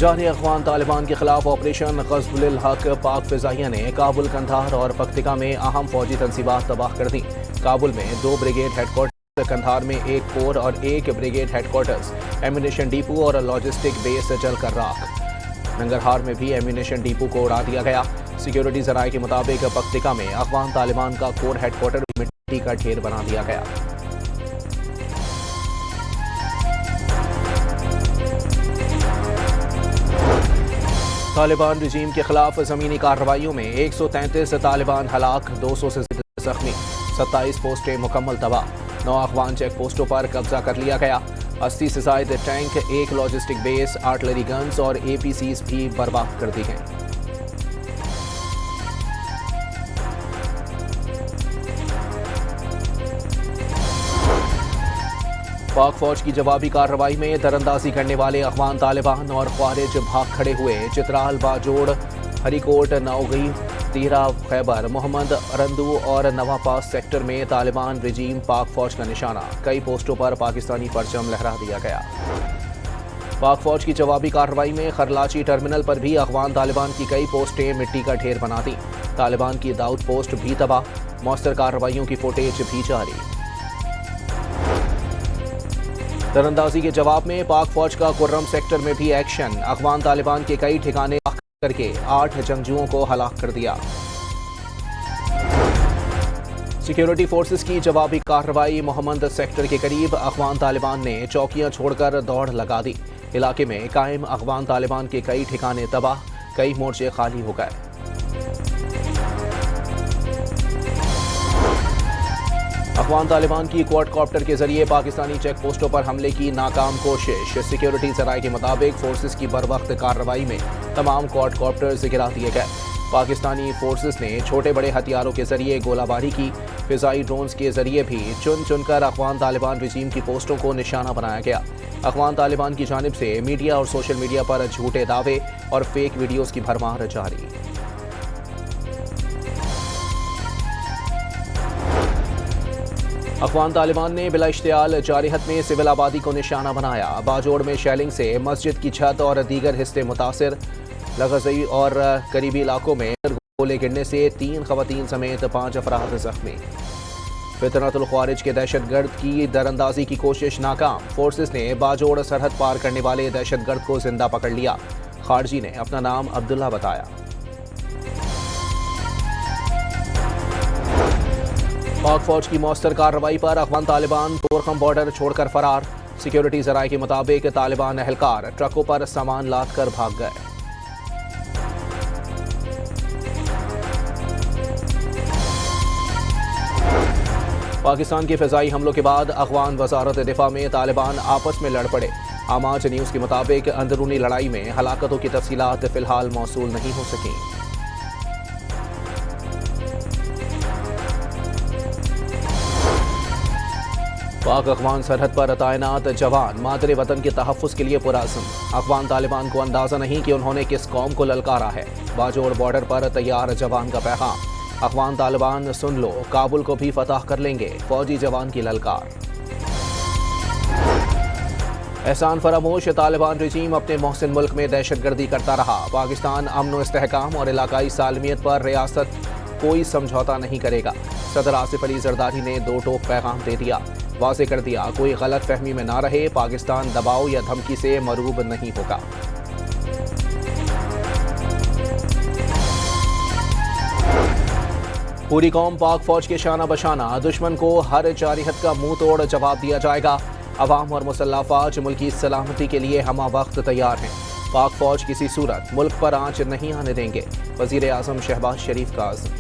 जारी अफगान तालिबान के खिलाफ ऑपरेशन ग़ज़्वुल हक पाक फ़िज़ाइया ने काबुल, कंधार और पख्तिका में अहम फौजी तंसीबात तबाह कर दी। काबुल में 2 ब्रिगेड हेडक्वार्टर्स, कंधार में 1 कोर और 1 ब्रिगेड हेडक्वार्टर्स, एम्यूनेशन डिपो और लॉजिस्टिक बेस जलकर राख। नंगरहार में भी एम्यूनेशन डिपो को उड़ा दिया गया। सिक्योरिटी ज़राए के मुताबिक पख्तिका में अफगान तालिबान का कोर हेडक्वार्टर मिट्टी का ढेर बना दिया गया। तालिबान रजीम के खिलाफ ज़मीनी कार्रवाइयों में 133 तालिबान हलाक, 200 से ज़्यादा जख्मी, 27 पोस्टें मुकम्मल तबाह, 9 अफगान चेक पोस्टों पर कब्जा कर लिया गया। 80 से ज़ायद tank, 1 logistic base, artillery guns और APCs भी बर्बाद कर दी गई। पाक फौज की जवाबी कार्रवाई में दरअंदाजी करने वाले अफगान तालिबान और ख्वारिज भाग खड़े हुए। चित्राल, बाजोड़, हरिकोट, नौगी, तीरा, खैबर, मोहम्मद रंदू और नवापास सेक्टर में तालिबान रजीम पाक फौज का निशाना। कई पोस्टों पर पाकिस्तानी परचम लहरा दिया गया। पाक फौज की जवाबी कार्रवाई में खरलाची टर्मिनल पर भी अफगान तालिबान की कई पोस्टें मिट्टी का ढेर बना दी। तालिबान की दाऊद पोस्ट भी तबाह, मौसर कार्रवाइयों की फुटेज भी जारी। दरअंदाजी के जवाब में पाक फौज का कुर्रम सेक्टर में भी एक्शन। अफगान तालिबान के कई ठिकाने करके 8 जंगजुओं को हलाक कर दिया। सिक्योरिटी फोर्सेस की जवाबी कार्रवाई। मोहम्मद सेक्टर के करीब अफगान तालिबान ने चौकियां छोड़कर दौड़ लगा दी। इलाके में कायम अफगान तालिबान के कई ठिकाने तबाह, कई मोर्चे खाली हो गए। अफगान तालिबान की क्वाडकॉप्टर के जरिए पाकिस्तानी चेक पोस्टों पर हमले की नाकाम कोशिश। सिक्योरिटी ज़राए के मुताबिक फोर्सेस की बरवक्त कार्रवाई में तमाम क्वाडकॉप्टर्स गिरा दिए गए। पाकिस्तानी फोर्सेस ने छोटे बड़े हथियारों के जरिए गोलाबारी की। फिजाई ड्रोन्स के जरिए भी चुन चुनकर अफगान तालिबान रजीम की पोस्टों को निशाना बनाया गया। अफगान तालिबान की जानिब से मीडिया और सोशल मीडिया पर झूठे दावे और फेक वीडियोज़ की भरमार जारी। अफगान तालिबान ने बिला इश्तियाल जारिहत में सिविल आबादी को निशाना बनाया। बाजोड़ में शेलिंग से मस्जिद की छत और दीगर हिस्से मुतासिर। लगज़ई और करीबी इलाकों में गोले गिरने से 3 खवातीन समेत 5 अफराद जख्मी। फितनतुल ख्वारिज के दहशतगर्द की दरअंदाजी की कोशिश नाकाम। फोर्सेस ने बाजोड़ सरहद पार करने वाले दहशतगर्द को जिंदा पकड़ लिया। खारजी ने अपना नाम अब्दुल्ला बताया। पाक फौज की मौसर कार्रवाई पर अफगान तालिबान तोरखम बॉर्डर छोड़कर फरार। सिक्योरिटी ज़राए के मुताबिक तालिबान एहलकार ट्रकों पर सामान लाद कर भाग गए। पाकिस्तान के फ़िज़ाई हमलों के बाद अफगान वज़ारत दिफा में तालिबान आपस में लड़ पड़े। आमाज न्यूज़ के मुताबिक अंदरूनी लड़ाई में हलाकतों की तफसीलात फ़िलहाल मौसूल नहीं हो सकी। पाक अफगान सरहद पर तैनात जवान मादरे वतन के तहफ़्फ़ुज़ के लिए पुरअज़्म। अफगान तालिबान को अंदाज़ा नहीं कि उन्होंने किस कौम को ललकारा है। बाजोड़ बॉर्डर पर तैयार जवान का पैगाम। अफगान तालिबान सुन लो, काबुल को भी फतह कर लेंगे, फौजी जवान की ललकार। एहसान फरामोश तालिबान रजीम अपने मोहसिन मुल्क में दहशतगर्दी करता रहा। पाकिस्तान अमन व इस्तेहकाम और इलाकाई सालमियत पर रियासत कोई समझौता नहीं करेगा। सदर आसिफ अली जरदारी ने 2 टोक पैगाम दे दिया। वाज़े कर दिया, कोई गलत फहमी में ना रहे, पाकिस्तान दबाव या धमकी से मरूब नहीं होगा। पूरी कौम पाक फौज के शाना बशाना। दुश्मन को हर जारिहत का मुंह तोड़ जवाब दिया जाएगा। अवाम और मुसल्लह अफवाज मुल्क की सलामती के लिए हमा वक्त तैयार हैं। पाक फौज किसी सूरत मुल्क पर आंच नहीं आने देंगे। वज़ीर आज़म शहबाज शरीफ का आज़म।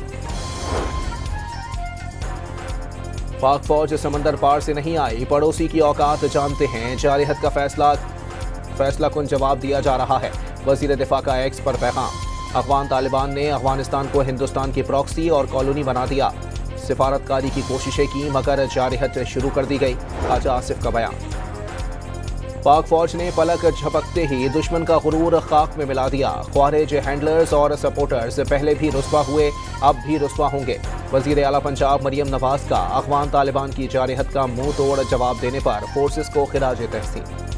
पाक फौज समंदर पार से नहीं आई, पड़ोसी की औकात जानते हैं। जारिहत का फैसला कुन जवाब दिया जा रहा है। वज़ीर दिफा का एक्स पर पैगाम। अफगान तालिबान ने अफगानिस्तान को हिंदुस्तान की प्रॉक्सी और कॉलोनी बना दिया। सिफारतकारी की कोशिशें की मगर जारिहत शुरू कर दी गई। ख्वाजा आसिफ का बयान। पाक फौज ने पलक झपकते ही दुश्मन का गुरूर खाक में मिला दिया। ख्वारिज हैंडलर्स और सपोर्टर्स पहले भी रुस्वा हुए, अब भी रुस्वा होंगे। वज़ीर आला पंजाब मरियम नवाज का अफगान तालिबान की जारिहत का मुंह तोड़ जवाब देने पर फोर्सेस को खिराज तहसीन।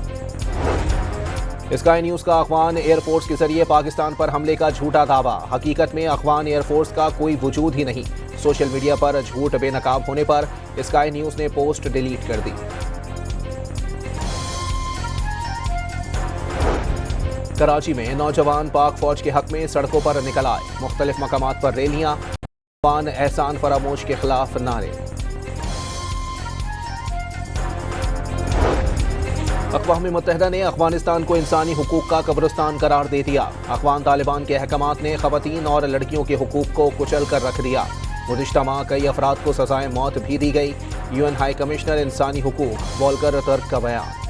स्काई न्यूज का अफगान एयरफोर्स के जरिए पाकिस्तान पर हमले का झूठा दावा। हकीकत में अफगान एयरफोर्स का कोई वजूद ही नहीं। सोशल मीडिया पर झूठ बेनकाब होने पर स्काई न्यूज ने पोस्ट डिलीट कर दी। कराची में नौजवान पाक फौज के हक में सड़कों पर निकल आए। मुख्तलिफ मकामात पर रैलियां, एहसान फरामोश के खिलाफ नारे। अक़वाम मुत्तहिदा ने अफगानिस्तान को इंसानी हुकूक का कब्रिस्तान करार दे दिया। अफगान तालिबान के अहकामात ने ख़वातीन और लड़कियों के हुकूक को कुचल कर रख दिया। गुज़िश्ता माह कई अफराद को सजाए मौत भी दी गई। UN हाई कमिश्नर इंसानी हुकूक वॉल्कर टर्क का बयान।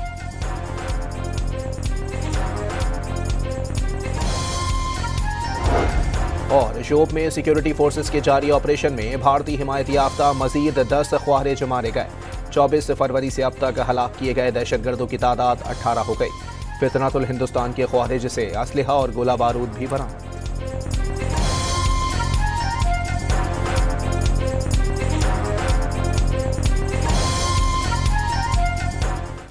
और शोप में सिक्योरिटी फोर्सेस के जारी ऑपरेशन में भारतीय हिमायत याफ्ता मजीद 10 ख्वारिज मारे गए। 24 फरवरी से अब तक हलाक किए गए दहशतगर्दों की तादाद 18 हो गई। फितनतुल हिंदुस्तान के ख्वारिज से असलहा और गोला बारूद भी बरामद।